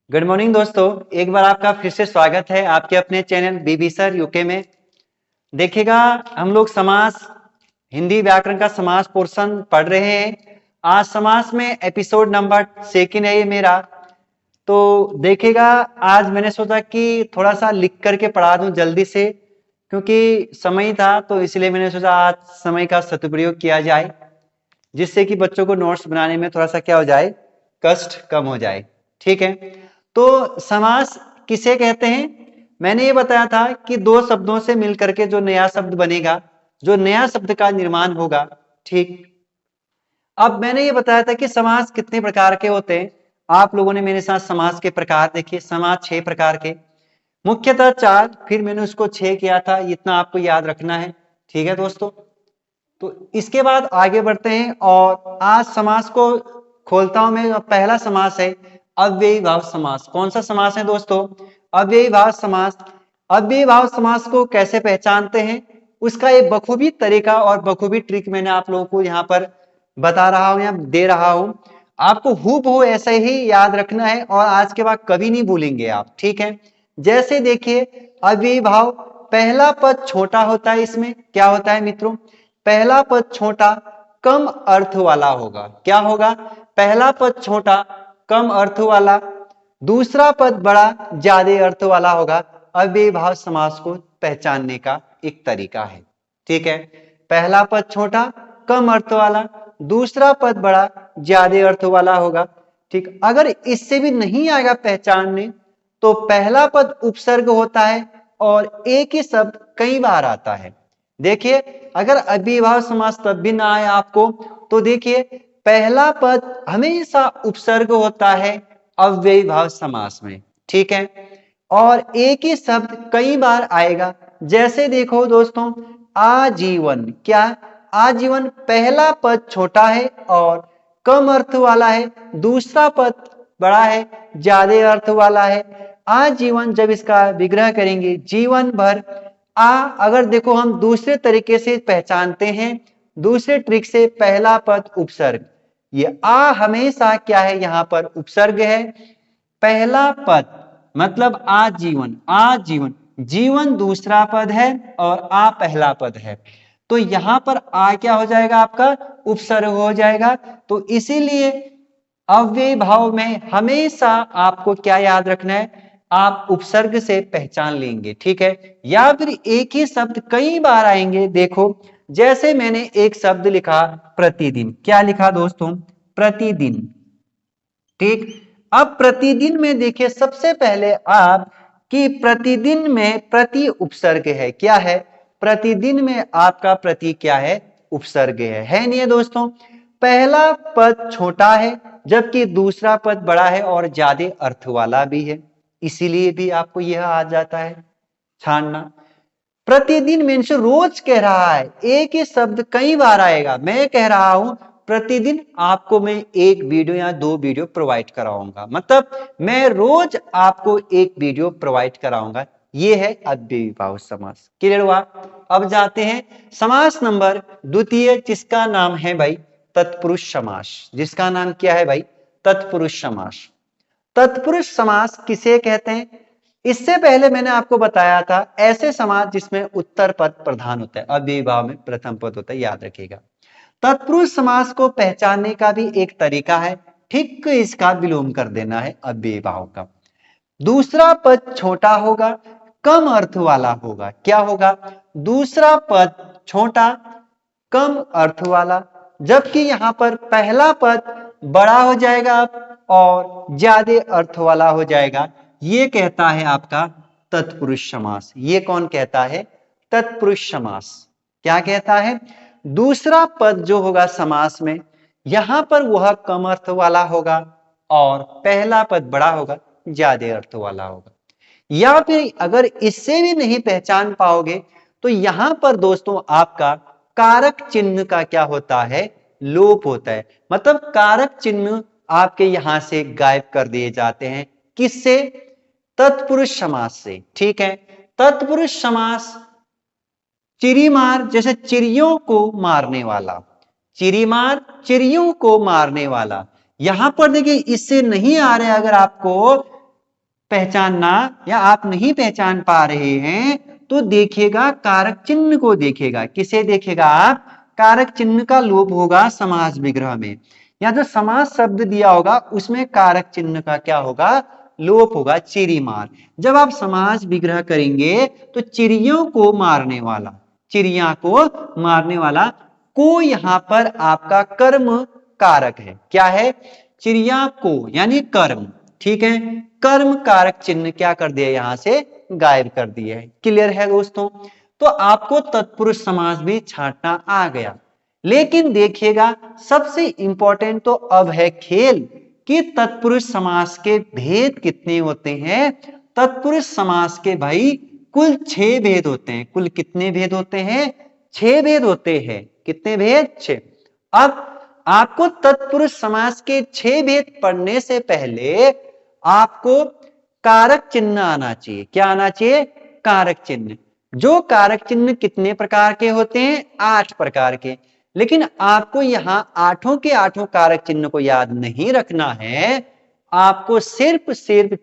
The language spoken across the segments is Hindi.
गुड मॉर्निंग दोस्तों। एक बार आपका फिर से स्वागत है आपके अपने चैनल बीबी सर यूके में। देखिएगा, हम लोग समास हिंदी व्याकरण का समास पोर्शन पढ़ रहे हैं। आज समास में एपिसोड नंबर 2 है ये मेरा। तो देखिएगा, आज मैंने सोचा कि थोड़ा सा लिख करके पढ़ा दूं जल्दी से, क्योंकि समय था तो इसलिए मैंने सोचा आज समय का सदुपयोग किया जाए, जिससे कि बच्चों को नोट्स बनाने में थोड़ा सा क्या हो जाए, कष्ट कम हो जाए। ठीक है, तो समास किसे कहते हैं? मैंने ये बताया था कि दो शब्दों से मिलकर के जो नया शब्द बनेगा, जो नया शब्द का निर्माण होगा। ठीक, अब मैंने ये बताया था कि समास कितने प्रकार के होते हैं। आप लोगों ने मेरे साथ समास के प्रकार देखे। समास 6 प्रकार के, मुख्यतः 4, फिर मैंने उसको 6 किया था, इतना आपको याद रखना है। ठीक है दोस्तों, तो इसके बाद आगे बढ़ते हैं और आज समास को खोलता हूं मैं। पहला समास है अव्ययी भाव समास। कौन सा समास है दोस्तों? अव्ययी भाव समास। अव्ययी भाव समास को कैसे पहचानते हैं, उसका एक बखूबी तरीका और बखूबी ट्रिक मैंने आप लोगों को यहाँ पर बता रहा हूं या दे रहा हूं। आपको हूबहू ऐसे ही याद रखना है और आज के बाद कभी नहीं भूलेंगे आप। ठीक है, जैसे देखिए, अव्ययी भाव पहला पद छोटा होता है। इसमें क्या होता है मित्रों? पहला पद छोटा कम अर्थ वाला होगा। क्या होगा? पहला पद छोटा कम अर्थ वाला, दूसरा पद बड़ा ज्यादा अर्थ वाला होगा। अव्ययी भाव समास को पहचानने का एक तरीका है। ठीक है, पहला पद छोटा कम अर्थ वाला, दूसरा पद बड़ा ज्यादा अर्थ वाला होगा। ठीक, अगर इससे भी नहीं आएगा पहचानने, तो पहला पद उपसर्ग होता है और एक ही शब्द कई बार आता है। देखिए, अगर अव्ययीभाव समास तब भी ना आए आपको, तो देखिए पहला पद हमेशा उपसर्ग होता है अव्ययीभाव समास में। ठीक है, और एक ही शब्द कई बार आएगा। जैसे देखो दोस्तों, आजीवन। क्या? आजीवन पहला पद छोटा है और कम अर्थ वाला है, दूसरा पद बड़ा है, ज्यादा अर्थ वाला है। आजीवन जब इसका विग्रह करेंगे जीवन भर, अगर देखो हम दूसरे तरीके से पहचानते हैं, दूसरे ट्रिक से, पहला पद उपसर्ग, ये हमेशा क्या है, यहां पर उपसर्ग है। पहला पद मतलब आजीवन, आजीवन, जीवन दूसरा पद है और पहला पद है, तो यहां पर क्या हो जाएगा आपका? उपसर्ग हो जाएगा। तो इसीलिए अव्ययी भाव में हमेशा आपको क्या याद रखना है? आप उपसर्ग से पहचान लेंगे। ठीक है, या फिर एक ही शब्द कई बार आएंगे। देखो, जैसे मैंने एक शब्द लिखा प्रतिदिन। क्या लिखा दोस्तों? प्रतिदिन। ठीक, अब प्रतिदिन में देखिए, सबसे पहले आप कि प्रतिदिन में प्रति उपसर्ग है। क्या है? प्रतिदिन में आपका प्रति क्या है? उपसर्ग है नहीं है दोस्तों? पहला पद छोटा है जबकि दूसरा पद बड़ा है और ज्यादा अर्थ वाला भी है, इसीलिए भी आपको यह आ जाता है छानना। प्रतिदिन मीन्स रोज कह रहा है, एक ही शब्द कई बार आएगा। मैं कह रहा हूं प्रतिदिन आपको मैं एक वीडियो या 2 वीडियो प्रोवाइड कराऊंगा, मतलब मैं रोज आपको एक वीडियो प्रोवाइड कराऊंगा। ये है अव्ययी भाव समास। क्लियर हुआ? अब जाते हैं समास नंबर द्वितीय, जिसका नाम है भाई तत्पुरुष समास। जिसका नाम क्या है भाई? तत्पुरुष समास। तत्पुरुष समास किसे कहते हैं? इससे पहले मैंने आपको बताया था ऐसे समास जिसमें उत्तर पद प्रधान होता है, अव्ययी भाव में प्रथम पद होता है, याद रखिएगा। तत्पुरुष समास को पहचानने का भी एक तरीका है, ठीक इसका विलोम कर देना है अव्ययी भाव का। दूसरा पद छोटा होगा, कम अर्थ वाला होगा। क्या होगा? दूसरा पद छोटा कम अर्थ वाला, जबकि यहां पर पहला पद बड़ा हो जाएगा और ज्यादा अर्थ वाला हो जाएगा। ये कहता है आपका तत्पुरुष समास। ये कौन कहता है? तत्पुरुष समास। क्या कहता है? दूसरा पद जो होगा समास में, यहां पर वह कम अर्थ वाला होगा और पहला पद बड़ा होगा, ज्यादा अर्थ वाला होगा। या फिर अगर इससे भी नहीं पहचान पाओगे, तो यहां पर दोस्तों आपका कारक चिन्ह का क्या होता है? लोप होता है। मतलब कारक चिन्ह आपके यहां से गायब कर दिए जाते हैं। किससे? तत्पुरुष समास से। ठीक है, तत्पुरुष समास चिरीमार, जैसे चिड़ियों को मारने वाला, चिरीमार चिड़ियों को मारने वाला। यहां पर देखिए इससे नहीं आ रहे अगर आपको, पहचानना या आप नहीं पहचान पा रहे हैं तो देखिएगा कारक चिन्ह को देखिएगा। किसे देखेगा आप? कारक चिन्ह का लोप होगा समास विग्रह में, या जो समास शब्द दिया होगा उसमें कारक चिन्ह का क्या होगा? लोप होगा। चिरी मार, जब आप समास विग्रह करेंगे तो चिड़ियों को मारने वाला, चिड़िया को मारने वाला को यहां पर आपका कर्म कारक है। क्या है? चिड़िया को यानी कर्म, ठीक है। कर्म कारक चिन्ह क्या कर दिया? यहां से गायब कर दिया है। क्लियर है दोस्तों? तो आपको तत्पुरुष समास भी छांटना आ गया। लेकिन देखिएगा सबसे इंपॉर्टेंट तो अब है खेल कि तत्पुरुष समास के भेद कितने होते हैं। तत्पुरुष समास के भाई कुल 6 भेद होते हैं। कुल कितने भेद होते हैं? 6 भेद होते हैं। कितने भेद? 6। अब आपको तत्पुरुष समास के 6 भेद पढ़ने से पहले आपको कारक चिन्ह आना चाहिए। क्या आना चाहिए? कारक चिन्ह। जो कारक चिन्ह कितने प्रकार के होते हैं? 8 प्रकार के। लेकिन आपको यहां 8 के 8 कारक चिन्ह को याद नहीं रखना है, आपको सिर्फ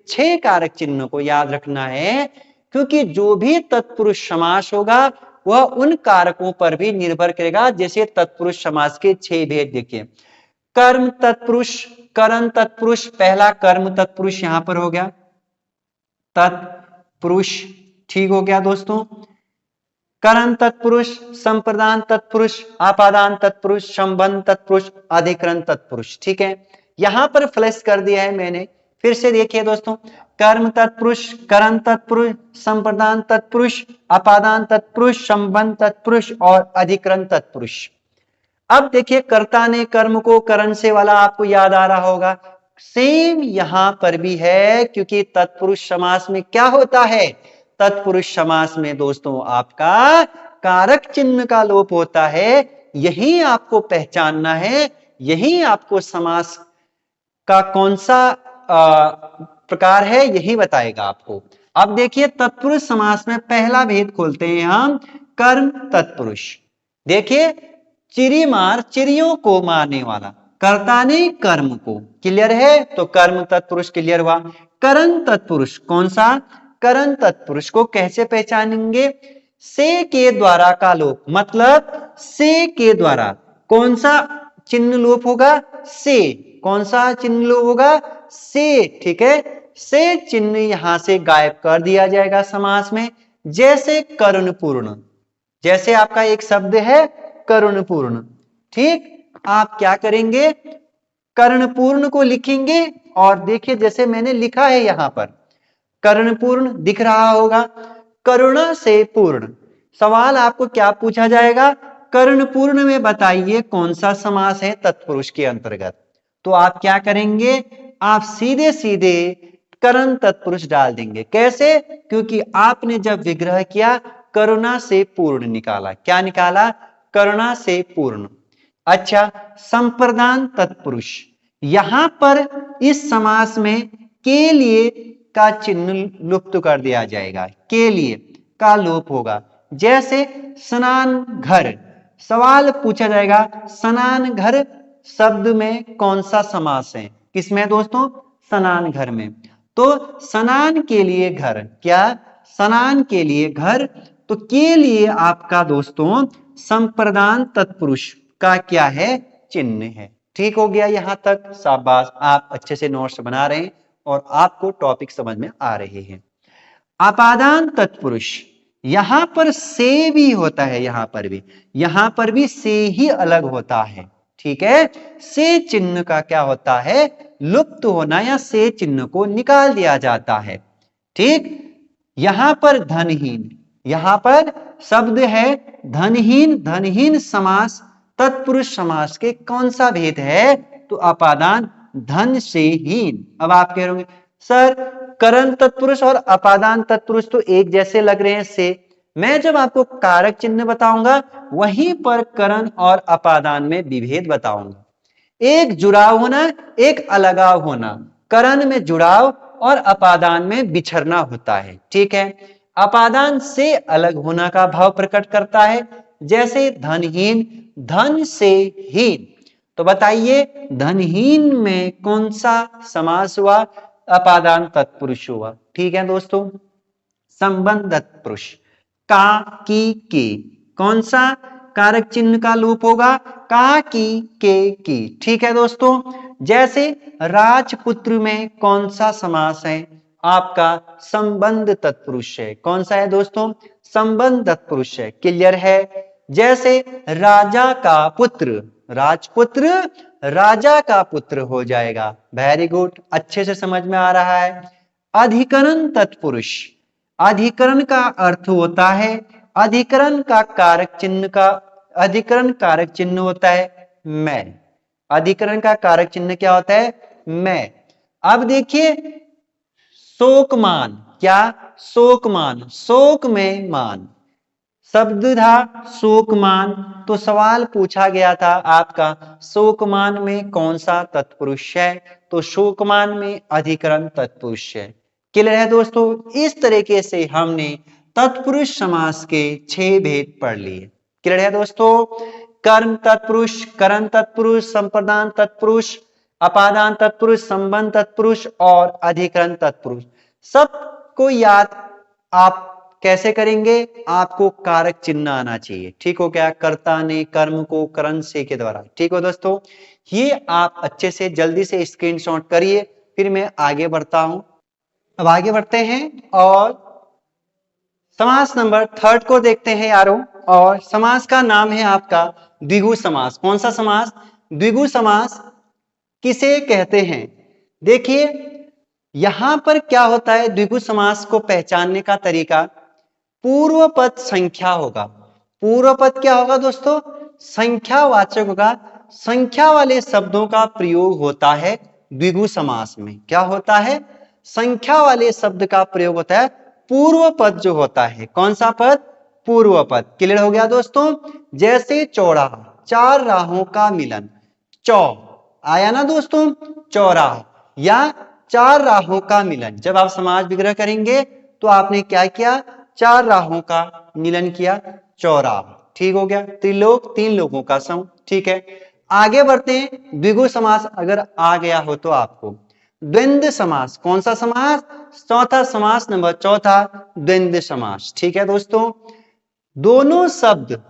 6 कारक चिन्ह को याद रखना है, क्योंकि जो भी तत्पुरुष समास होगा वह उन कारकों पर भी निर्भर करेगा। जैसे तत्पुरुष समास के 6 भेद देखिए। कर्म तत्पुरुष, करण तत्पुरुष, पहला कर्म तत्पुरुष यहां पर हो गया तत्पुरुष, ठीक हो गया दोस्तों। करण तत्पुरुष, संप्रदान तत्पुरुष, आपादान तत्पुरुष, संबंध तत्पुरुष, अधिकरण तत्पुरुष, ठीक है। यहां पर फ्लैश कर दिया है मैंने, फिर से देखिए दोस्तों। कर्म तत्पुरुष, करण तत्पुरुष, संप्रदान तत्पुरुष, आपादान तत्पुरुष, संबंध तत्पुरुष और अधिकरण तत्पुरुष। अब देखिए कर्ता ने कर्म को करण से वाला आपको याद आ रहा होगा। सेम यहां पर भी है, क्योंकि तत्पुरुष समास में क्या होता है? तत्पुरुष समास में दोस्तों आपका कारक चिन्ह का लोप होता है। यही आपको पहचानना है, यही आपको समास का कौन सा प्रकार है यही बताएगा आपको। अब देखिए तत्पुरुष समास में पहला भेद खोलते हैं हम, कर्म तत्पुरुष। देखिए चिड़ी मार, चिड़ियों को मारने वाला, कर्ता ने कर्म को, क्लियर है? तो कर्म तत्पुरुष क्लियर हुआ। करण तत्पुरुष कौन सा? करण तत्पुरुष को कैसे पहचानेंगे? से के द्वारा का लोप, मतलब से के द्वारा कौन सा चिन्ह लोप होगा? से। कौन सा चिन्ह लोप होगा? से, ठीक है। से चिन्ह यहां से गायब कर दिया जाएगा समास में। जैसे करुण पूर्ण, जैसे आपका एक शब्द है करुण पूर्ण, ठीक। आप क्या करेंगे? कर्ण पूर्ण को लिखेंगे और देखिए जैसे मैंने लिखा है यहां पर कर्ण पूर्ण दिख रहा होगा। करुणा से पूर्ण, सवाल आपको क्या पूछा जाएगा? कर्ण पूर्ण में बताइए कौन सा समास है तत्पुरुष के अंतर्गत। तो आप क्या करेंगे? आप सीधे सीधे करण तत्पुरुष डाल देंगे। कैसे? क्योंकि आपने जब विग्रह किया करुणा से पूर्ण निकाला। क्या निकाला? करुणा से पूर्ण। अच्छा, संप्रदान तत्पुरुष, यहां पर इस समास में के लिए का चिन्ह लुप्त कर दिया जाएगा। के लिए का लोप होगा। जैसे स्नान घर, सवाल पूछा जाएगा स्नान घर शब्द में कौन सा समास है? किसमें दोस्तों? स्नान घर में। तो स्नान के लिए घर, क्या? स्नान के लिए घर। तो के लिए आपका दोस्तों संप्रदान तत्पुरुष का क्या है? चिन्ह है। ठीक हो गया यहां तक? शाबाश, आप अच्छे से नोट्स बना रहे हैं और आपको टॉपिक समझ में आ रहे हैं। आपादान तत्पुरुष, यहां पर से भी होता है, यहां पर भी से ही अलग होता है। ठीक है, से चिन्ह का क्या होता है? लुप्त होना, या से चिन्ह को निकाल दिया जाता है। ठीक, यहां पर धनहीन, यहां पर शब्द है धनहीन। धनहीन समास तत्पुरुष समास के कौन सा भेद है? तो अपादान धन से हीन। अब आप कह रहे होंगे सर करण तत्पुरुष और अपादान तत्पुरुष तो एक जैसे लग रहे हैं से। मैं जब आपको कारक चिन्ह बताऊंगा वहीं पर करण और अपादान में विभेद बताऊंगा। एक जुड़ाव होना, एक अलगाव होना। करण में जुड़ाव और अपादान में बिछड़ना होता है। ठीक है, अपादान से अलग होना का भाव प्रकट करता है। जैसे धनहीन, धन से हीन। तो बताइए धनहीन में कौन सा समास हुआ? अपादान तत्पुरुष हुआ। ठीक है दोस्तों। संबंध तत्पुरुष का, की, कौन सा कारक चिन्ह का लोप होगा? का, की। ठीक है दोस्तों। जैसे राजपुत्र में कौन सा समास है? आपका संबंध तत्पुरुष है। कौन सा है दोस्तों? संबंध तत्पुरुष है। क्लियर है? जैसे राजा का पुत्र, राजपुत्र राजा का पुत्र हो जाएगा। वेरी गुड, अच्छे से समझ में आ रहा है। अधिकरण तत्पुरुष, अधिकरण का अर्थ होता है, अधिकरण का कारक चिन्ह होता है मैं। अधिकरण का कारक चिन्ह क्या होता है? मैं। अब देखिए शोकमान, क्या? शोकमान, शोक में मान शब्द था शोकमान। तो सवाल पूछा गया था आपका शोकमान में कौन सा तत्पुरुष है? तो शोकमान में अधिकरण तत्पुरुष है। क्लियर है दोस्तों? इस तरीके से हमने तत्पुरुष समास के 6 भेद पढ़ लिए। क्लियर है दोस्तों? कर्म तत्पुरुष, करण तत्पुरुष, संप्रदान तत्पुरुष, अपादान तत्पुरुष, संबंध तत्पुरुष और अधिकरण तत्पुरुष। सबको याद आप कैसे करेंगे? आपको कारक चिन्ह आना चाहिए। ठीक हो गया? कर्ता ने कर्म को करण से के द्वारा। ठीक हो दोस्तों? ये आप अच्छे से जल्दी से स्क्रीनशॉट करिए, फिर मैं आगे बढ़ता हूं। अब आगे बढ़ते हैं और समास नंबर 3 को देखते हैं यारों। और समास का नाम है आपका द्विगु समास। कौन सा समास? द्विगु समास किसे कहते हैं? देखिए यहां पर क्या होता है, द्विगु समास को पहचानने का तरीका, पूर्व पद संख्या होगा। पूर्व पद क्या होगा दोस्तों? संख्यावाचक होगा। संख्या वाले शब्दों का प्रयोग होता है द्विगु समास में। क्या होता है? संख्या वाले शब्द का प्रयोग होता है। पूर्व पद जो होता है, कौन सा पद? पूर्व पद। क्लियर हो गया दोस्तों? जैसे चौराहा, 4 राहों का मिलन, चौ आया ना दोस्तों? चौराहा या 4 राहों का मिलन। जब आप समाज विग्रह करेंगे तो आपने क्या किया? 4 राहों का मिलन किया, चौराहा। ठीक हो गया? त्रिलोक, 3 लोगों का समूह। ठीक है, आगे बढ़ते हैं। द्विगु समास अगर आ गया हो तो आपको द्वंद्व समास, कौन सा समास? चौथा समास नंबर 4 द्वंद्व समास। ठीक है दोस्तों? दोनों शब्द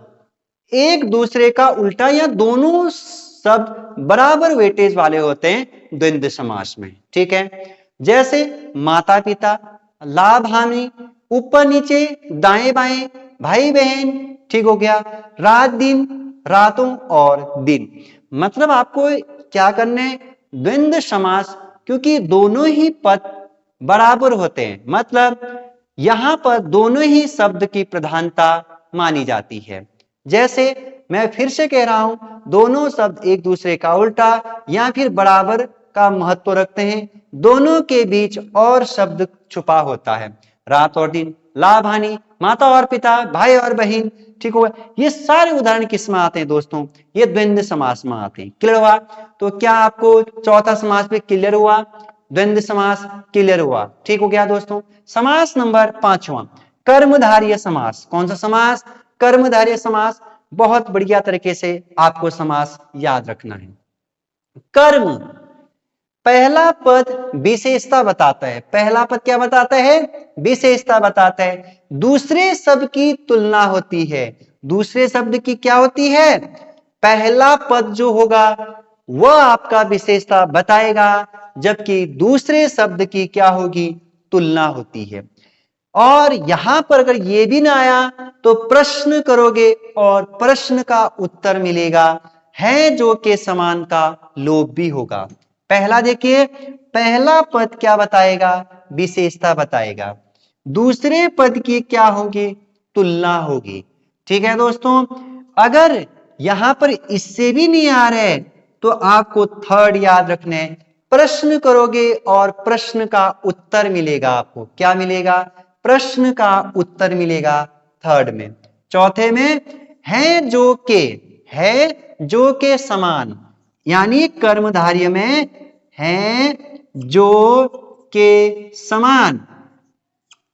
एक दूसरे का उल्टा या दोनों शब्द बराबर वेटेज वाले होते हैं द्वंद्व समास में। ठीक है, जैसे माता पिता, लाभ हानि, ऊपर नीचे, दाएं बाएं, भाई बहन। ठीक हो गया? रात दिन, रातों और दिन। मतलब आपको क्या करना है? द्वंद्व समास, क्योंकि दोनों ही पद बराबर होते हैं, मतलब यहां पर दोनों ही शब्द की प्रधानता मानी जाती है। जैसे मैं फिर से कह रहा हूं, दोनों शब्द एक दूसरे का उल्टा या फिर बराबर का महत्व रखते हैं। दोनों के बीच और शब्द छुपा होता है। रात और दिन, लाभ हानि, माता और पिता, भाई और बहन। ठीक हुआ? ये सारे उदाहरण किस में आते हैं दोस्तों? ये द्वंद्व समास में आते हैं। क्लियर हुआ? तो क्या आपको चौथा समास पे क्लियर हुआ? द्वंद्व समास क्लियर हुआ? ठीक हो गया दोस्तों? समास नंबर 5वां कर्मधारय समास। कौन सा समास? कर्मधारय समास। बहुत बढ़िया तरीके से आपको समास याद रखना है। कर्म, पहला पद विशेषता बताता है। पहला पद क्या बताता है? विशेषता बताता है। दूसरे शब्द की तुलना होती है। दूसरे शब्द की क्या होती है? पहला पद जो होगा वह आपका विशेषता बताएगा, जबकि दूसरे शब्द की क्या होगी? तुलना होती है। और यहां पर अगर ये भी ना आया तो प्रश्न करोगे और प्रश्न का उत्तर मिलेगा, है जो के समान का लोप भी होगा। पहला देखिए, पहला पद क्या बताएगा? विशेषता बताएगा। दूसरे पद की क्या होगी? तुलना होगी। ठीक है दोस्तों? अगर यहां पर इससे भी नहीं आ रहे तो आपको थर्ड याद रखना है। प्रश्न करोगे और प्रश्न का उत्तर मिलेगा। आपको क्या मिलेगा? प्रश्न का उत्तर मिलेगा थर्ड में। चौथे में है जो के समान, यानी कर्मधारय में है जो के समान,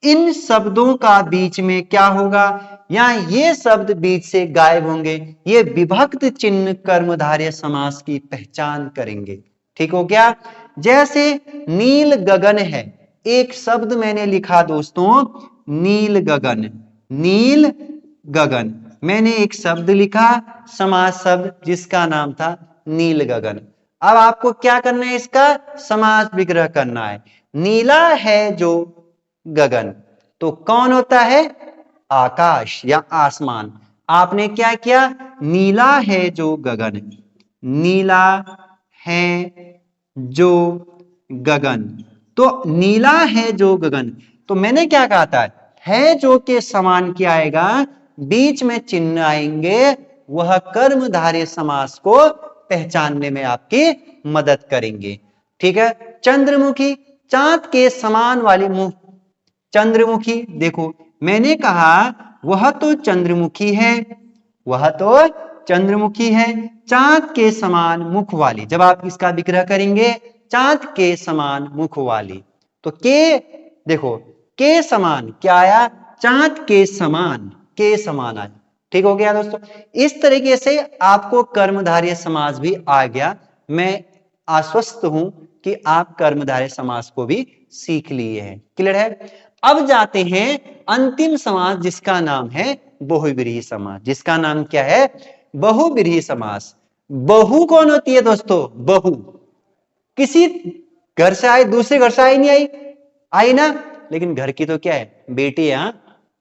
इन शब्दों का बीच में क्या होगा? या ये शब्द बीच से गायब होंगे। ये विभक्त चिन्ह कर्मधारय समास की पहचान करेंगे। ठीक हो गया? जैसे नील गगन है, एक शब्द मैंने लिखा दोस्तों, नील गगन। नील गगन, मैंने एक शब्द लिखा, समास शब्द, जिसका नाम था नील गगन। अब आपको क्या करना है, इसका समास विग्रह करना है। नीला है जो गगन, तो कौन होता है, आकाश या आसमान। आपने क्या किया, नीला है जो गगन, नीला है जो गगन, तो नीला है जो गगन, तो मैंने क्या कहा था, है जो के समान क्या आएगा, बीच में चिन्ह आएंगे, वह कर्मधारय समास को पहचानने में आपकी मदद करेंगे। ठीक है, चंद्रमुखी, चांद के समान वाली मुख, चंद्रमुखी, देखो मैंने कहा वह तो चंद्रमुखी है, वह तो चंद्रमुखी है, चांद के समान मुख वाली। जब आप इसका विग्रह करेंगे, चांद के समान मुख वाली, तो के, देखो के समान क्या आया, चांद के समान, के समान आया। ठीक हो गया दोस्तों, इस तरीके से आपको कर्मधारय समास भी आ गया। मैं आश्वस्त हूं कि आप कर्मधारय समास को भी सीख लिए हैं। क्लियर है। अब जाते हैं अंतिम समास, जिसका नाम है बहुव्रीहि समास। जिसका नाम क्या है, बहुव्रीहि समास। बहु कौन होती है दोस्तों, बहु किसी घर से आई, दूसरे घर से आई, नहीं आई, आई ना, लेकिन घर की तो क्या है, बेटी है। हाँ,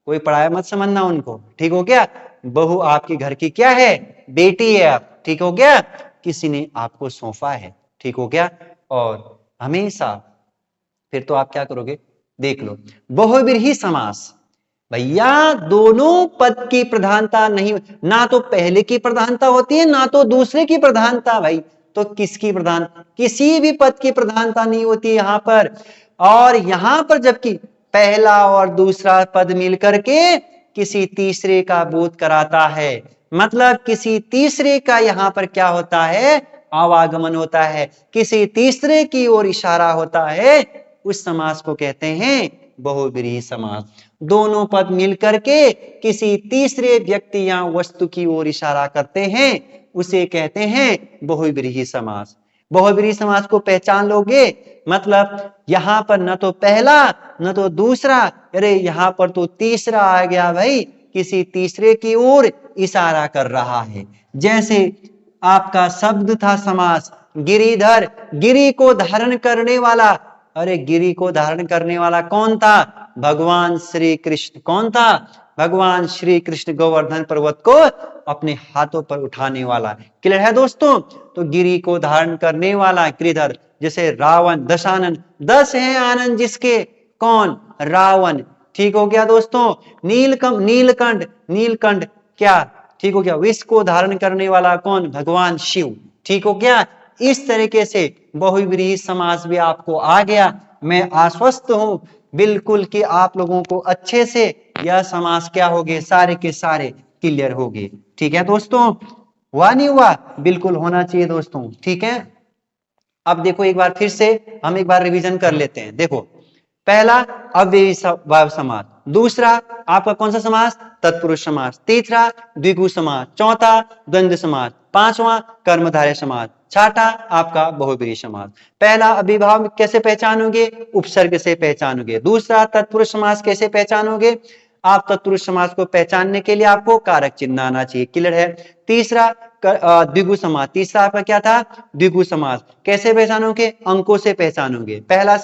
कोई पढ़ाया मत समझना उनको। ठीक हो गया, बहू आपके घर की क्या है, बेटी है आप। ठीक हो गया, किसी ने आपको सौंपा है। ठीक हो गया, और हमेशा फिर तो आप क्या करोगे, देख लो, बहुव्रीहि समास, भैया दोनों पद की प्रधानता नहीं, ना तो पहले की प्रधानता होती है, ना तो दूसरे की प्रधानता। भाई तो किसकी प्रधान, किसी भी पद की प्रधानता नहीं होती यहां पर। और यहां पर जबकि पहला और दूसरा पद मिलकर के किसी तीसरे का बोध कराता है, मतलब किसी तीसरे का यहां पर क्या होता है, आवागमन होता है, किसी तीसरे की ओर इशारा होता है, उस समास को कहते हैं बहुव्रीहि समास। दोनों पद मिलकर के किसी तीसरे व्यक्ति या वस्तु की ओर इशारा करते हैं, उसे कहते हैं बहुव्रीहि समास। बहुव्रीहि समास को पहचान लोगे, मतलब यहां पर न तो पहला न तो दूसरा, अरे यहां पर तो तीसरा आ गया भाई, किसी तीसरे की ओर इशारा कर रहा है। जैसे आपका शब्द था समास गिरिधर, गिरी को धारण करने वाला, अरे गिरी को धारण करने वाला कौन था, भगवान श्री कृष्ण। कौन था, भगवान श्री कृष्ण, गोवर्धन पर्वत को अपने हाथों पर उठाने वाला। क्लियर है दोस्तों, तो गिरी को धारण करने वाला गिरिधर। जैसे रावण, दशानन, 10 है आनंद जिसके, कौन, रावण। ठीक हो गया दोस्तों, नीलकंठ, नीलकंठ क्या, ठीक हो गया, विष को धारण करने वाला कौन, भगवान शिव। ठीक हो गया, इस तरीके से बहुव्रीहि समास भी आपको आ गया। मैं आश्वस्त हूं बिल्कुल कि आप लोगों को अच्छे से यह समास क्या हो गए, सारे के सारे क्लियर हो गए। ठीक है दोस्तों, हुआ नहीं हुआ, बिल्कुल होना चाहिए दोस्तों। ठीक है, अब देखो एक बार फिर से हम एक बार रिवीजन कर लेते हैं। देखो, पहला अव्ययी समास, दूसरा आपका कौन सा समास, तत्पुरुष समास, तीसरा द्विगु समास, चौथा द्वंद्व समास, पांचवा कर्मधारय समास, छठा आपका बहुव्रीहि समास। पहला अविभाव कैसे पहचानोगे, उपसर्ग से पहचानोगे। दूसरा तत्पुरुष समास कैसे पहचानोगे, आप तत्पुरुष समास को पहचानने के लिए आपको कारक चिन्ह आना चाहिए। क्लियर है। तीसरा द्विगु समास, तीसरा आपका क्या था, द्विगु समास, कैसे पहचानोगे, अंकों से पहचानोगे। पहला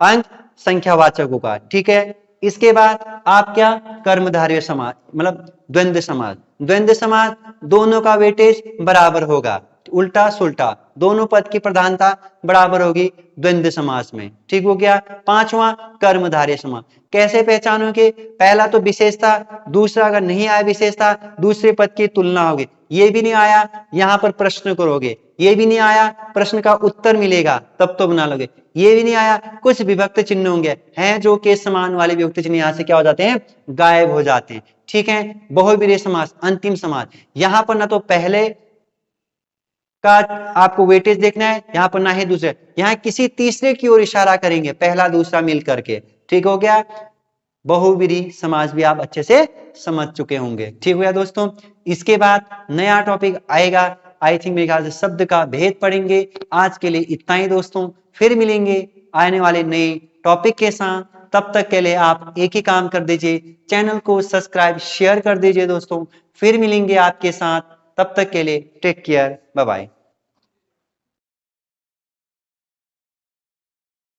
अंक संख्यावाचक होगा। ठीक है, इसके बाद आप क्या, कर्मधारय समास, मतलब द्वंद्व समास। द्वंद्व समास दोनों का वेटेज बराबर होगा, उल्टा सुल्टा दोनों पद की प्रधानता बराबर होगी द्वंद्व समास में। ठीक हो गया। पांचवा कर्मधारय समास, कैसे पहचानोगे, पहला तो विशेषता, दूसरा अगर नहीं आया विशेषता, दूसरे पद की तुलना होगी। ये भी नहीं आया, यहां पर प्रश्न करोगे, ये भी नहीं आया, प्रश्न का उत्तर मिलेगा तब तो बना लोगे। ये भी नहीं आया, कुछ विभक्त चिन्ह होंगे, हैं जो के समान वाले विभक्त चिन्ह यहां से क्या हो जाते हैं, गायब हो जाते हैं। ठीक है, बहुव्रीहि समास, अंतिम समास, यहां पर ना तो पहले का आपको वेटेज देखना है, यहां पर ना ही दूसरे, यहां किसी तीसरे की ओर इशारा करेंगे, पहला दूसरा मिल करके। ठीक हो गया, बहुव्रीहि समास भी आप अच्छे से समझ चुके होंगे। ठीक हो गया दोस्तों, इसके बाद नया टॉपिक आएगा, आई थिंक मेरे ख्याल से शब्द का भेद पढ़ेंगे। आज के लिए इतना ही दोस्तों, फिर मिलेंगे आने वाले नए टॉपिक के साथ। तब तक के लिए आप एक ही काम कर दीजिए, चैनल को सब्सक्राइब शेयर कर दीजिए दोस्तों। फिर मिलेंगे आपके साथ, तब तक के लिए टेक केयर, बाय बाय।